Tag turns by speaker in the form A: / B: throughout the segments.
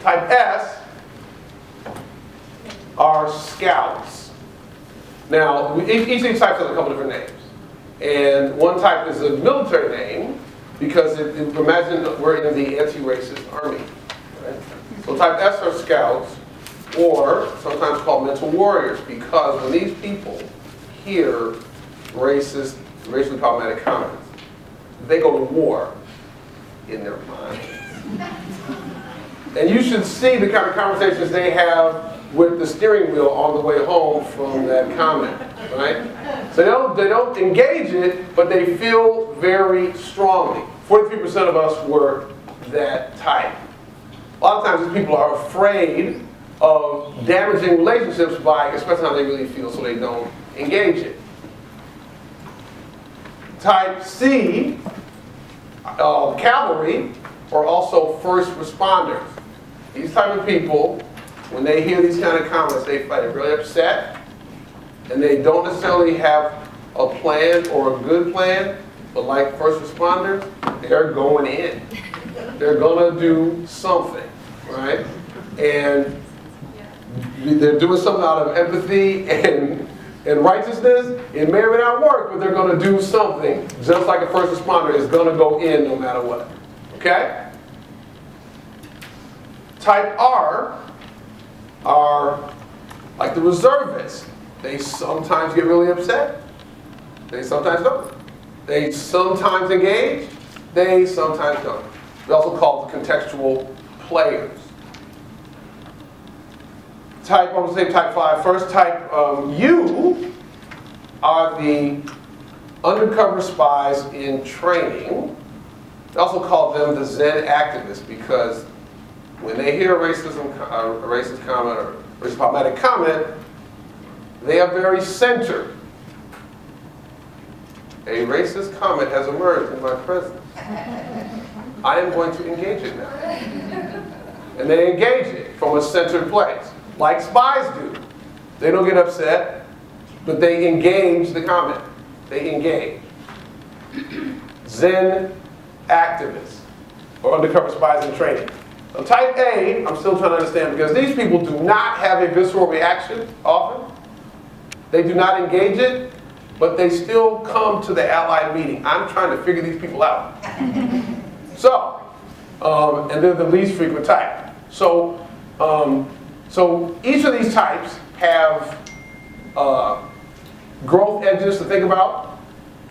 A: Type S are scouts. Now, each of these types has a couple different names. And one type is a military name because imagine we're in the anti-racist army. Right? So type S are scouts, or sometimes called mental warriors, because when these people hear racist, racially problematic comments, they go to war in their minds. And you should see the kind of conversations they have with the steering wheel on the way home from that comment, right? So they don't engage it, but they feel very strongly. 43% of us were that type. A lot of times these people are afraid of damaging relationships by expressing how they really feel, so they don't engage it. Type C, cavalry, are also first responders. These type of people, when they hear these kind of comments, they get really upset, and they don't necessarily have a plan or a good plan, but like first responders, they're going in. They're going to do something, right? And they're doing something out of empathy and righteousness. It may or may not work, but they're going to do something, just like a first responder is going to go in no matter what. Okay? Type R are like the reservists. They sometimes get really upset. They sometimes don't. They sometimes engage. They sometimes don't. They're also called contextual players. I'm going to say type 5 first. Type U are the undercover spies in training. They also call them the Zen activists because when they hear a racist comment or racist problematic comment, they are very centered. A racist comment has emerged in my presence. I am going to engage it now. And they engage it from a centered place, like spies do. They don't get upset, but they engage the comment. They engage. Zen activists, or undercover spies in training. Now, type A, I'm still trying to understand, because these people do not have a visceral reaction often. They do not engage it, but they still come to the allied meeting. I'm trying to figure these people out. So, and they're the least frequent type. So each of these types have growth edges to think about,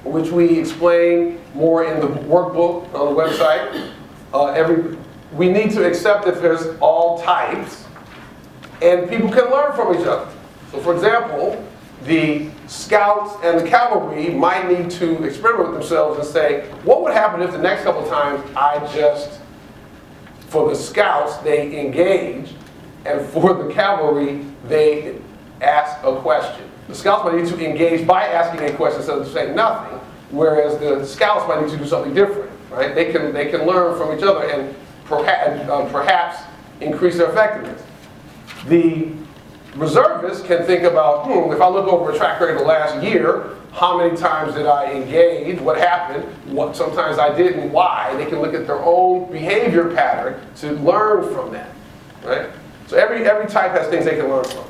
A: which we explain more in the workbook on the website. We need to accept that there's all types, and people can learn from each other. So for example, the scouts and the cavalry might need to experiment with themselves and say, what would happen if the next couple times for the scouts, they engage, and for the cavalry, they ask a question. The scouts might need to engage by asking a question instead of saying nothing, whereas the scouts might need to do something different, right? They can learn from each other and perhaps increase their effectiveness. The reservists can think about, if I look over a track record of the last year, how many times did I engage? What happened? What sometimes I didn't? Why? They can look at their own behavior pattern to learn from that, right? So every type has things they can learn from.